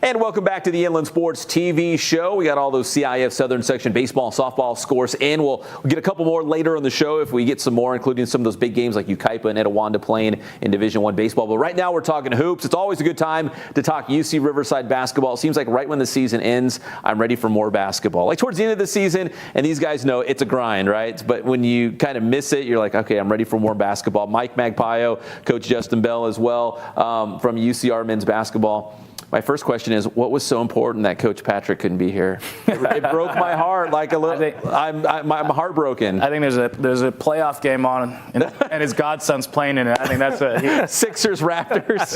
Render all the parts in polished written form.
And welcome back to the Inland Sports TV show. We got all those CIF Southern Section baseball, softball scores in. We'll get a couple more later in the show if we get some more, including some of those big games like Ukaipa and Etiwanda playing in Division I baseball. But right now we're talking hoops. It's always a good time to talk UC Riverside basketball. It seems like right when the season ends, I'm ready for more basketball. Like towards the end of the season, and these guys know it's a grind, right? But when you kind of miss it, you're like, okay, I'm ready for more basketball. Mike Magpayo, Coach Justin Bell as well from UCR men's basketball. My first question is, what was so important that Coach Patrick couldn't be here? It broke my heart like a little. I'm heartbroken. I think there's a playoff game on, and his godson's playing in it. I think that's Sixers Raptors.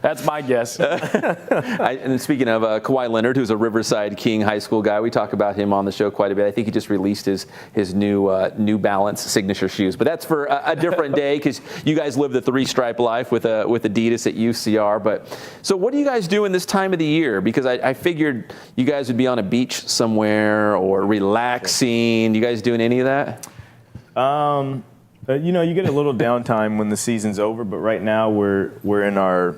That's my guess. And speaking of Kawhi Leonard, who's a Riverside King High School guy, we talk about him on the show quite a bit. I think he just released his New Balance signature shoes, but that's for a different day because you guys live the three-stripe life with Adidas at UCR. But so what are you guys doing this time of the year? Because I figured you guys would be on a beach somewhere or relaxing. You guys doing any of that? You get a little downtime when the season's over, but right now we're in our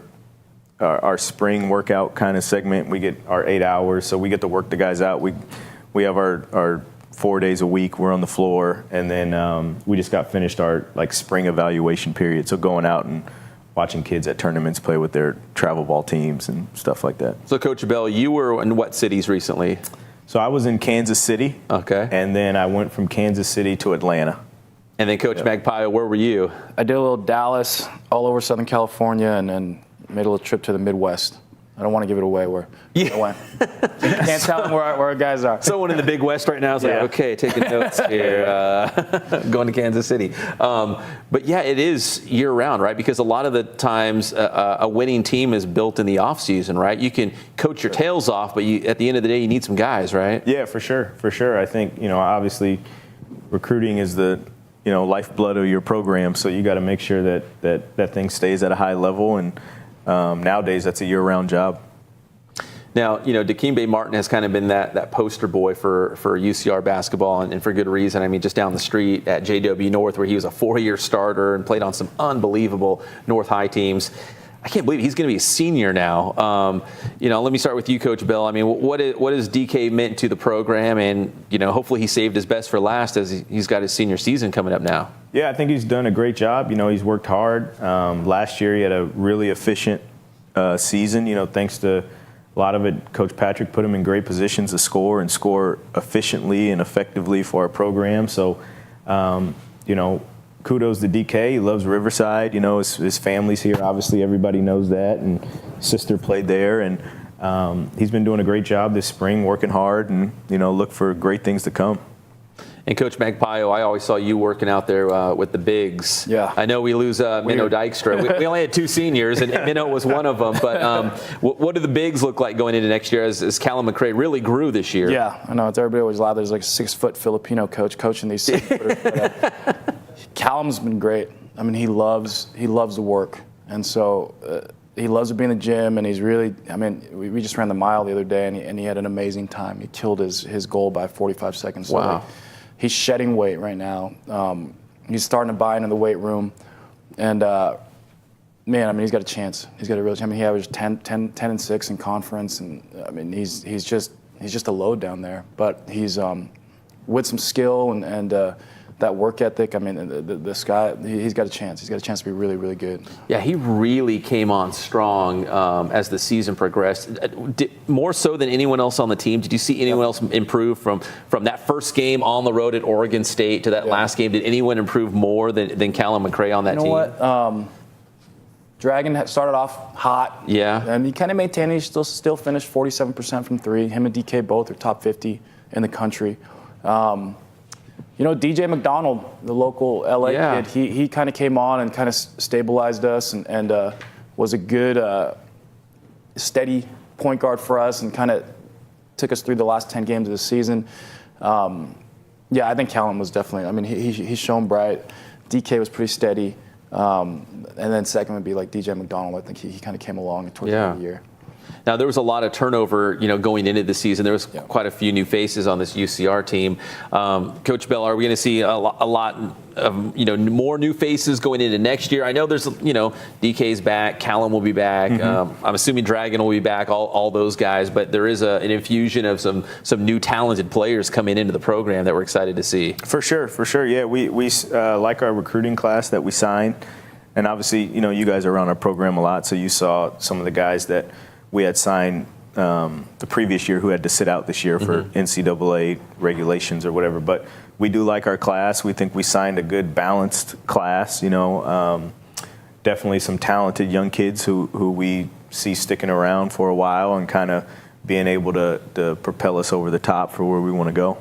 spring workout kind of segment. We get our 8 hours, so we get to work the guys out. We have our 4 days a week. We're on the floor, and then we just got finished our spring evaluation period. So going out and watching kids at tournaments play with their travel ball teams and stuff like that. So, Coach Bell, you were in what cities recently? So I was in Kansas City. Okay. And then I went from Kansas City to Atlanta. And then, Coach Magpayo, where were you? I did a little Dallas, all over Southern California, and then made a little trip to the Midwest. I don't want to give it away where I went. Can't tell them where our guys are. Someone in the Big West right now is like, okay, taking notes here, going to Kansas City. But yeah, it is year round, right? Because a lot of the times a winning team is built in the off season, right? You can coach your tails off, but at the end of the day, you need some guys, right? Yeah, for sure. I think, obviously recruiting is the, lifeblood of your program. So you got to make sure that thing stays at a high level. And nowadays, that's a year-round job. Now, Dikembe Martin has kind of been that poster boy for UCR basketball, and for good reason. I mean, just down the street at JW North, where he was a 4-year starter and played on some unbelievable North High teams. I can't believe he's going to be a senior now. Let me start with you, Coach Bell. I mean, what has DK meant to the program? And, hopefully he saved his best for last as he's got his senior season coming up now. Yeah, I think he's done a great job. He's worked hard. Last year he had a really efficient season, thanks to a lot of it. Coach Patrick put him in great positions to score efficiently and effectively for our program. So, kudos to DK. He loves Riverside. His family's here. Obviously, everybody knows that. And his sister played there. And he's been doing a great job this spring, working hard, and, look for great things to come. And Coach Magpayo, I always saw you working out there with the bigs. Yeah. I know we lose Minnow Dykstra. We only had 2 seniors, and Minnow was one of them. But what do the bigs look like going into next year as Callum McCray really grew this year? Yeah, I know. It's everybody always loud. There's like a 6-foot Filipino coach coaching these 6-footers. Callum's been great. I mean, he loves the work. And so he loves to be in the gym, and he's really, we just ran the mile the other day, and he had an amazing time. He killed his goal by 45 seconds. So wow. He's shedding weight right now. He's starting to buy into the weight room. And, he's got a chance. He's got a real chance. He averaged 10 and 6 in conference. And, he's just a load down there. But he's with some skill and that work ethic. This guy, he's got a chance. He's got a chance to be really, really good. Yeah, he really came on strong as the season progressed. More so than anyone else on the team. Did you see anyone else improve from that first game on the road at Oregon State to that last game? Did anyone improve more than Callum McCray on that team? What? Dragon had started off hot. Yeah. And he kind of maintained. He still finished 47% from 3. Him and DK both are top 50 in the country. DJ McDonald, the local LA kid, he kind of came on and kind of stabilized us and was a good, steady point guard for us and kind of took us through the last 10 games of the season. I think Callum was definitely, he's shown bright. DK was pretty steady. And then second would be like DJ McDonald. I think he kind of came along towards the end of the year. Now, there was a lot of turnover, going into the season. There was quite a few new faces on this UCR team. Coach Bell, are we going to see a lot of, more new faces going into next year? I know there's, DK's back, Callum will be back. I'm assuming Dragon will be back, all those guys. But there is an infusion of some new talented players coming into the program that we're excited to see. For sure. Yeah, we like our recruiting class that we signed. And obviously, you guys are around our program a lot, so you saw some of the guys that we had signed the previous year who had to sit out this year for NCAA regulations or whatever. But we do like our class. We think we signed a good, balanced class. Definitely some talented young kids who we see sticking around for a while and kind of being able to propel us over the top for where we want to go.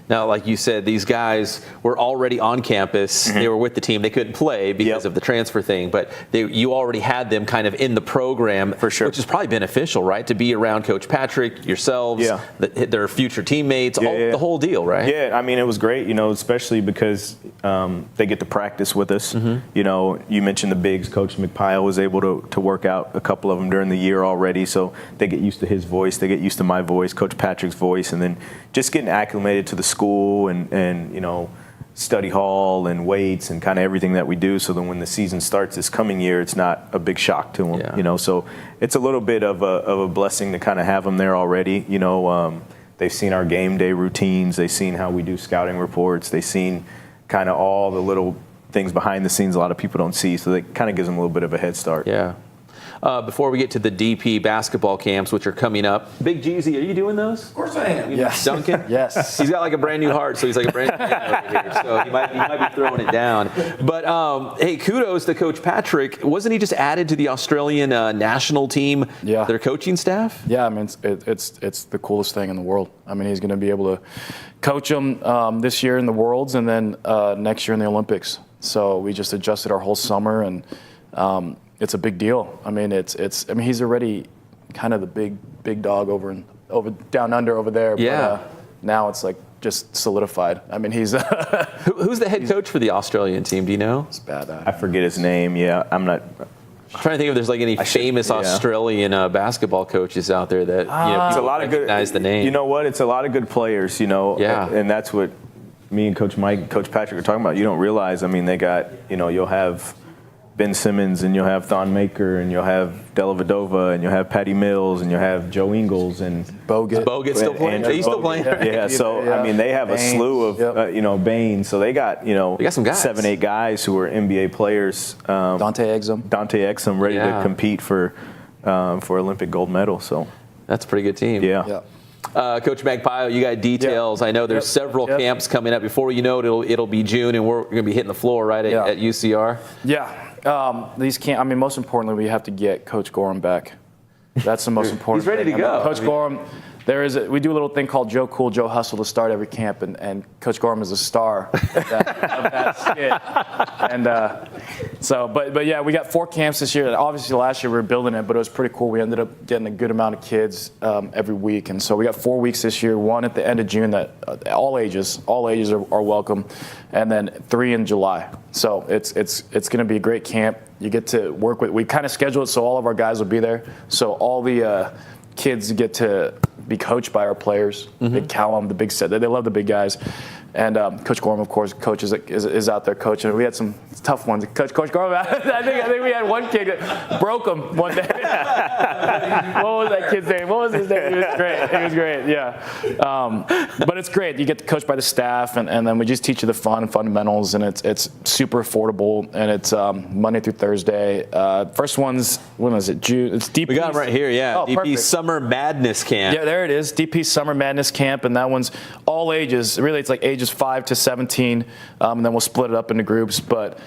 Now, like you said, these guys were already on campus. They were with the team. They couldn't play because of the transfer thing, but you already had them kind of in the program, for sure, which is probably beneficial, right? To be around Coach Patrick, yourselves, their future teammates, the whole deal, right? Yeah, I mean, it was great, especially because they get to practice with us. You mentioned the bigs. Coach Magpayo was able to work out a couple of them during the year already, so they get used to his voice, they get used to my voice, Coach Patrick's voice, and then just getting acclimated to the school and study hall and weights and kind of everything that we do, so then when the season starts this coming year, it's not a big shock to them. So it's a little bit of a blessing to kind of have them there already. They've seen our game day routines, they've seen how we do scouting reports, they've seen kind of all the little things behind the scenes a lot of people don't see, so that kind of gives them a little bit of a head start. Yeah. Before we get to the DP basketball camps, which are coming up, Big Jeezy, are you doing those? Of course I am. Yes. Duncan? Yes. He's got like a brand new heart, so he's like a brand new man over here. So he might be throwing it down. But hey, kudos to Coach Patrick. Wasn't he just added to the Australian national team? Yeah. Their coaching staff? Yeah, I mean it's the coolest thing in the world. I mean, he's going to be able to coach them this year in the Worlds and then next year in the Olympics. So we just adjusted our whole summer and. It's a big deal. I mean, he's already kind of the big dog over down under over there. Yeah. But now it's like just solidified. I mean, he's who's the head coach for the Australian team? Do you know? It's bad. I forget his name. Yeah, I'm not. I'm trying to think if there's like any famous Australian basketball coaches out there that it's a lot of good. Recognize the name. You know what? It's a lot of good players. Yeah. And that's what me and Coach Mike, Coach Patrick are talking about. You don't realize. I mean, they got you'll have Ben Simmons, and you'll have Thon Maker, and you'll have Della Vadova, and you'll have Patty Mills, and you'll have Joe Ingles, and Bogut still playing. He's still playing. Yeah. So I mean, they have Baines, a slew of Baines. So they got they got some guys. 7-8 guys who are NBA players. Dante Exum ready to compete for Olympic gold medal. So that's a pretty good team. Yeah. Coach Magpayo, you got details. I know there's several camps coming up. Before you know it, it'll be June, and we're going to be hitting the floor right at UCR. Yeah. These can't. I mean, most importantly, we have to get Coach Gorham back. That's the most important. He's ready to go. Coach Gorham. We do a little thing called Joe Cool, Joe Hustle to start every camp, and Coach Gorham is a star of that skit. And but yeah, we got 4 camps this year. Obviously, last year we were building it, but it was pretty cool. We ended up getting a good amount of kids every week, and so we got 4 weeks this year. 1 at the end of June that all ages are welcome, and then 3 in July. So it's going to be a great camp. You get to work with. We kind of schedule it so all of our guys will be there. So all the kids get to be coached by our players. Big Callum, the big set. They love the big guys. And Coach Gorham, of course, is out there coaching. We had some tough ones. Coach Gorham, I think we had one kid that broke him one day. What was that kid's name? What was his name? He was great. Yeah. But it's great. You get to coach by the staff, and then we just teach you the fundamentals, and it's super affordable, and it's Monday through Thursday. First one's, when is it? June. It's DP. We got him right here, yeah. Oh, DP perfect. Summer Madness Camp. Yeah, there it is. DP Summer Madness Camp, and that one's all ages. Really, it's like ages 5 to 17, and then we'll split it up into groups. But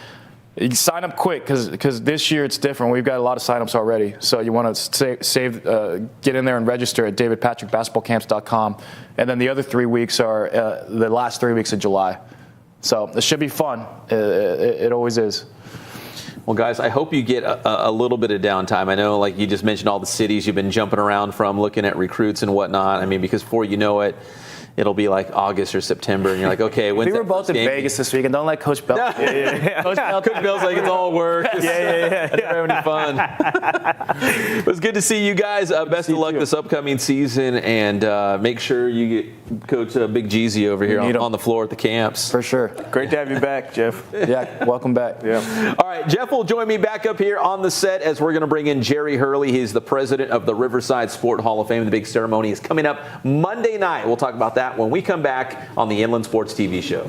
you sign up quick because this year it's different. We've got a lot of signups already. So you want to get in there and register at davidpatrickbasketballcamps.com. And then the other 3 weeks are the last 3 weeks of July. So it should be fun. It always is. Well, guys, I hope you get a little bit of downtime. I know, like you just mentioned, all the cities you've been jumping around from, looking at recruits and whatnot. I mean, because before you know it, it'll be like August or September, and you're like, okay, when's We were that both first in game? Vegas this week, and don't let Coach Bell. Coach Bell. Coach Bell's like, it's all work. I didn't have any fun. It was good to see you guys. Best of luck this upcoming season, and make sure you get Coach Big Jeezy over here on the floor at the camps. For sure. Great to have you back, Jeff. Yeah, welcome back. Yeah. All right, Jeff will join me back up here on the set as we're going to bring in Jerry Hurley. He's the president of the Riverside Sport Hall of Fame. The big ceremony is coming up Monday night. We'll talk about that when we come back on the Inland Sports TV show.